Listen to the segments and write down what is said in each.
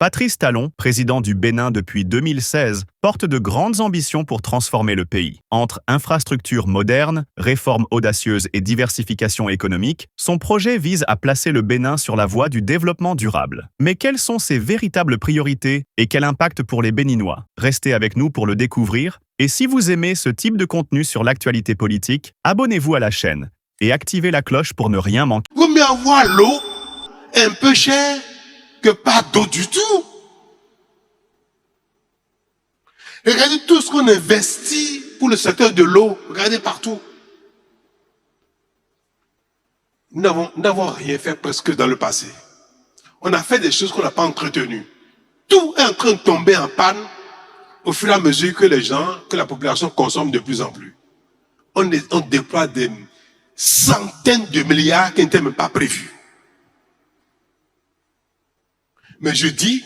Patrice Talon, président du Bénin depuis 2016, porte de grandes ambitions pour transformer le pays. Entre infrastructures modernes, réformes audacieuses et diversification économique, son projet vise à placer le Bénin sur la voie du développement durable. Mais quelles sont ses véritables priorités et quel impact pour les Béninois? Restez avec nous pour le découvrir. Et si vous aimez ce type de contenu sur l'actualité politique, abonnez-vous à la chaîne et activez la cloche pour ne rien manquer. Vaut mieux avoir l'eau un peu chère que pas d'eau du tout. Regardez tout ce qu'on investit pour le secteur de l'eau. Regardez partout. Nous n'avons rien fait presque dans le passé. On a fait des choses qu'on n'a pas entretenues. Tout est en train de tomber en panne au fur et à mesure que la population consomme de plus en plus. On déploie des centaines de milliards qui n'étaient même pas prévus. Mais je dis,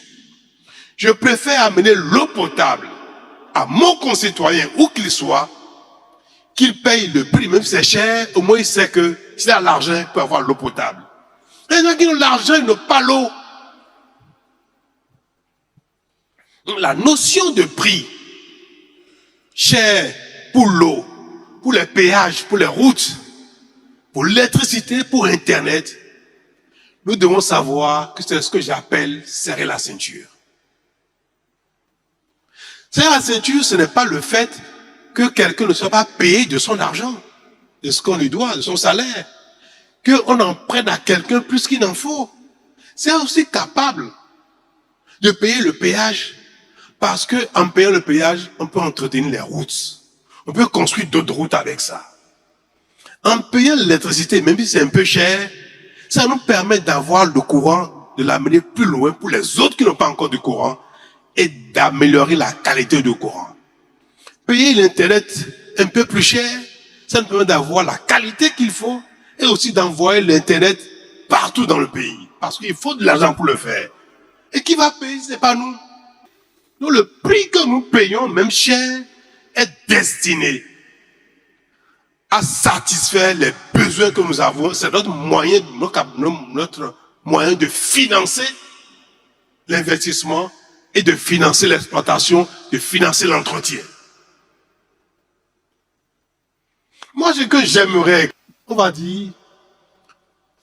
je préfère amener l'eau potable à mon concitoyen, où qu'il soit, qu'il paye le prix, même si c'est cher, au moins il sait que s'il a l'argent, il peut avoir l'eau potable. Les gens qui ont l'argent, ils n'ont pas l'eau. La notion de prix cher pour l'eau, pour les péages, pour les routes, pour l'électricité, pour Internet, nous devons savoir que c'est ce que j'appelle serrer la ceinture. Serrer la ceinture, ce n'est pas le fait que quelqu'un ne soit pas payé de son argent, de ce qu'on lui doit, de son salaire, qu'on en prenne à quelqu'un plus qu'il n'en faut. C'est aussi capable de payer le péage, parce qu'en payant le péage, on peut entretenir les routes. On peut construire d'autres routes avec ça. En payant l'électricité, même si c'est un peu cher, ça nous permet d'avoir le courant, de l'amener plus loin pour les autres qui n'ont pas encore de courant et d'améliorer la qualité du courant. Payer l'Internet un peu plus cher, ça nous permet d'avoir la qualité qu'il faut et aussi d'envoyer l'Internet partout dans le pays. Parce qu'il faut de l'argent pour le faire. Et qui va payer? Ce n'est pas nous. Donc le prix que nous payons, même cher, est destiné à satisfaire les besoins que nous avons. C'est notre moyen de financer l'investissement et de financer l'exploitation, de financer l'entretien. Moi, ce que j'aimerais, on va dire,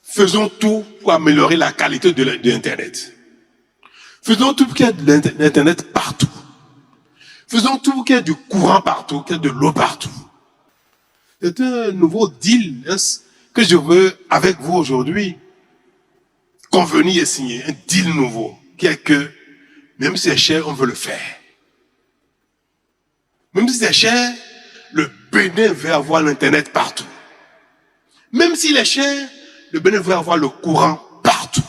faisons tout pour améliorer la qualité de l'Internet. Faisons tout pour qu'il y ait de l'Internet partout. Faisons tout pour qu'il y ait du courant partout, qu'il y ait de l'eau partout. C'est un nouveau deal que je veux, avec vous aujourd'hui, convenir et signer. Un deal nouveau, qui est que, même si c'est cher, on veut le faire. Même si c'est cher, le Bénin veut avoir l'Internet partout. Même s'il est cher, le Bénin veut avoir le courant partout.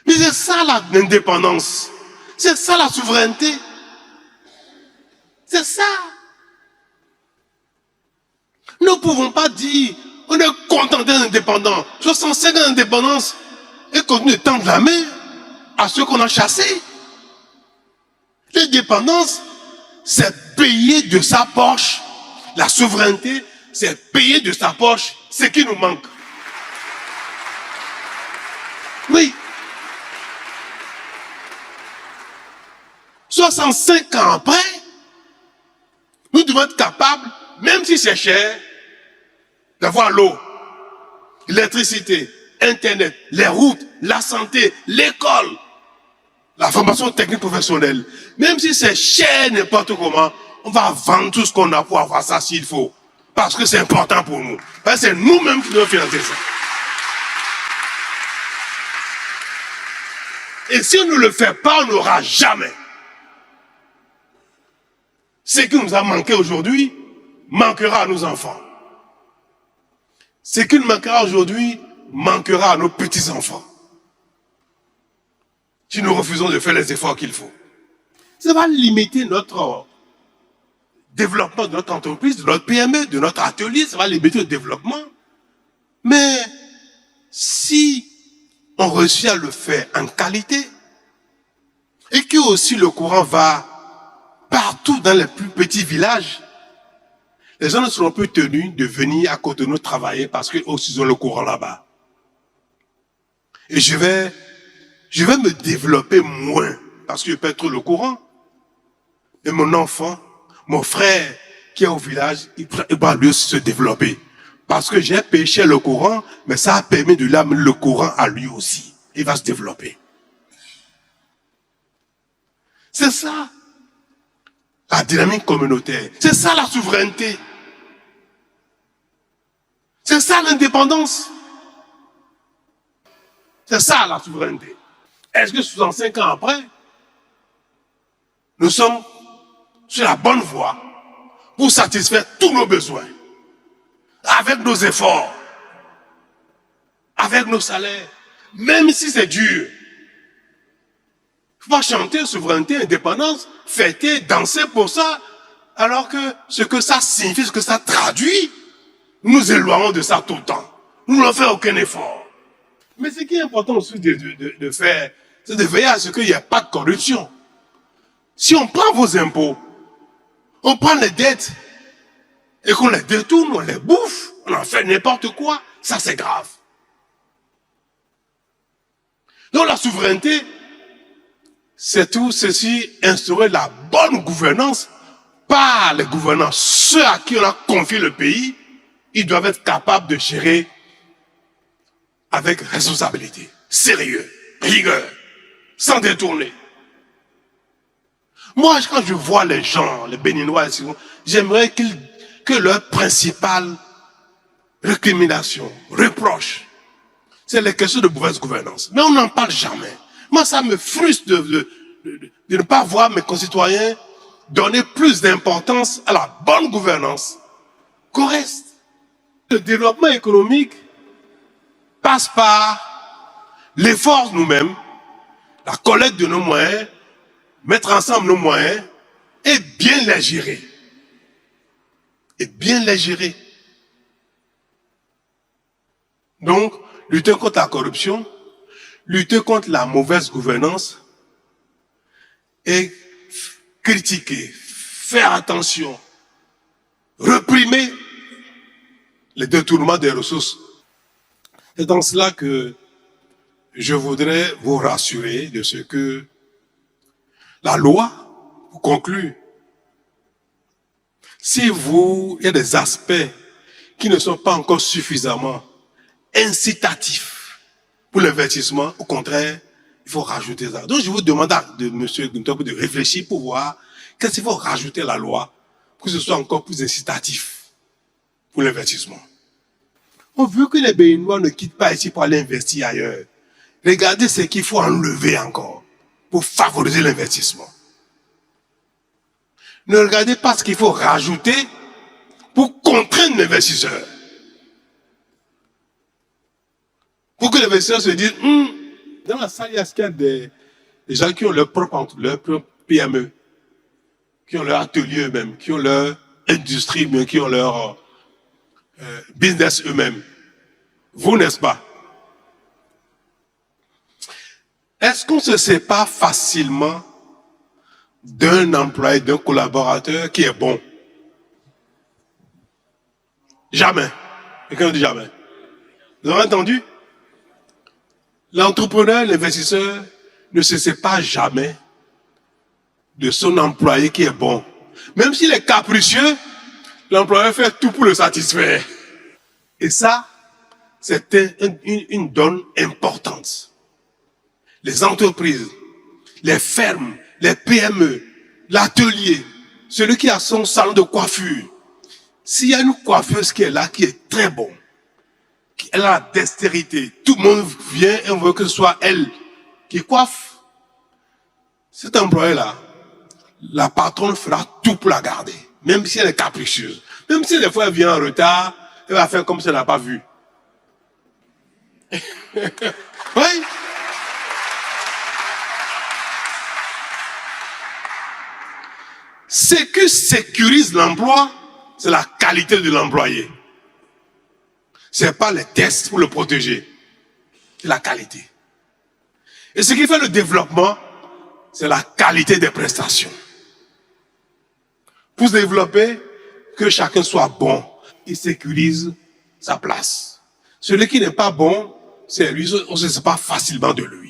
Mais c'est ça l'indépendance. C'est ça la souveraineté. C'est ça. Nous ne pouvons pas dire, on est content d'être indépendant, 65 ans d'indépendance, et continuer de tendre la main à ceux qu'on a chassés. L'indépendance, c'est payer de sa poche. La souveraineté, c'est payer de sa poche ce qui nous manque. Oui. 65 ans après, nous devons être capables, même si c'est cher, d'avoir l'eau, l'électricité, Internet, les routes, la santé, l'école, la formation technique professionnelle. Même si c'est cher n'importe comment, on va vendre tout ce qu'on a pour avoir ça s'il faut. Parce que c'est important pour nous. Parce que c'est nous-mêmes qui devons financer ça. Et si on ne le fait pas, on n'aura jamais. Ce qui nous a manqué aujourd'hui manquera à nos enfants. Ce qui nous manquera aujourd'hui manquera à nos petits-enfants. Si nous refusons de faire les efforts qu'il faut. Ça va limiter notre développement de notre entreprise, de notre PME, de notre atelier, ça va limiter le développement. Mais si on réussit à le faire en qualité, et que aussi le courant va partout dans les plus petits villages, les gens ne seront plus tenus de venir à côté de nous travailler parce qu'ils aussi ont le courant là-bas. Et je vais me développer moins parce que je perds trop le courant. Et mon enfant, mon frère qui est au village, il va lui se développer. Parce que j'ai pêché le courant, mais ça a permis de lui amener le courant à lui aussi. Il va se développer. C'est ça, la dynamique communautaire. C'est ça la souveraineté. C'est ça l'indépendance. C'est ça la souveraineté. Est-ce que 65 ans après, nous sommes sur la bonne voie pour satisfaire tous nos besoins, avec nos efforts, avec nos salaires, même si c'est dur? Il faut pas chanter souveraineté, indépendance, fêter, danser pour ça, alors que ce que ça signifie, ce que ça traduit, nous nous éloignons de ça tout le temps. Nous n'en faisons aucun effort. Mais ce qui est important aussi de faire, c'est de veiller à ce qu'il n'y ait pas de corruption. Si on prend vos impôts, on prend les dettes, et qu'on les détourne, on les bouffe, on en fait n'importe quoi, ça c'est grave. Donc la souveraineté, c'est tout ceci, instaurer la bonne gouvernance par les gouvernants. Ceux à qui on a confié le pays, ils doivent être capables de gérer avec responsabilité, sérieux, rigueur, sans détourner. Moi, quand je vois les gens, les Béninois, j'aimerais que leur principale récrimination, reproche, c'est les questions de mauvaise gouvernance. Mais on n'en parle jamais. Moi, ça me frustre de ne pas voir mes concitoyens donner plus d'importance à la bonne gouvernance qu'au reste. Le développement économique passe par l'effort nous-mêmes, la collecte de nos moyens, mettre ensemble nos moyens et bien les gérer. Et bien les gérer. Donc, lutter contre la corruption, lutter contre la mauvaise gouvernance et critiquer, faire attention, réprimer les détournements des ressources. C'est dans cela que je voudrais vous rassurer de ce que la loi, pour conclure, si il y a des aspects qui ne sont pas encore suffisamment incitatifs pour l'investissement, au contraire, il faut rajouter ça. Donc je vous demande de M. Guntop de réfléchir pour voir qu'est-ce qu'il faut rajouter à la loi pour que ce soit encore plus incitatif pour l'investissement. On veut que les Béninois ne quittent pas ici pour aller investir ailleurs. Regardez ce qu'il faut enlever encore pour favoriser l'investissement. Ne regardez pas ce qu'il faut rajouter pour contraindre l'investisseur. Pour que l'investisseur se dise, dans la salle, il y a des gens qui ont leur propre PME, qui ont leur atelier eux-mêmes, qui ont leur industrie, mais qui ont leur business eux-mêmes. Vous, n'est-ce pas? Est-ce qu'on se sépare facilement d'un employé, d'un collaborateur qui est bon? Jamais. Quelqu'un dit jamais. Vous avez entendu? L'entrepreneur, l'investisseur ne se sépare jamais de son employé qui est bon. Même s'il est capricieux, l'employeur fait tout pour le satisfaire. Et ça, c'est une donne importante. Les entreprises, les fermes, les PME, l'atelier, celui qui a son salon de coiffure. S'il y a une coiffeuse qui est là, qui est très bon, elle a la dextérité, tout le monde vient et on veut que ce soit elle qui coiffe. Cet employé-là, la patronne fera tout pour la garder, même si elle est capricieuse. Même si des fois elle vient en retard, elle va faire comme si elle n'a pas vu. Oui. Ce qui sécurise l'emploi, c'est la qualité de l'employé. C'est pas les tests pour le protéger. C'est la qualité. Et ce qui fait le développement, c'est la qualité des prestations. Pour se développer, que chacun soit bon, il sécurise sa place. Celui qui n'est pas bon, C'est lui, on ne se sépare facilement de lui.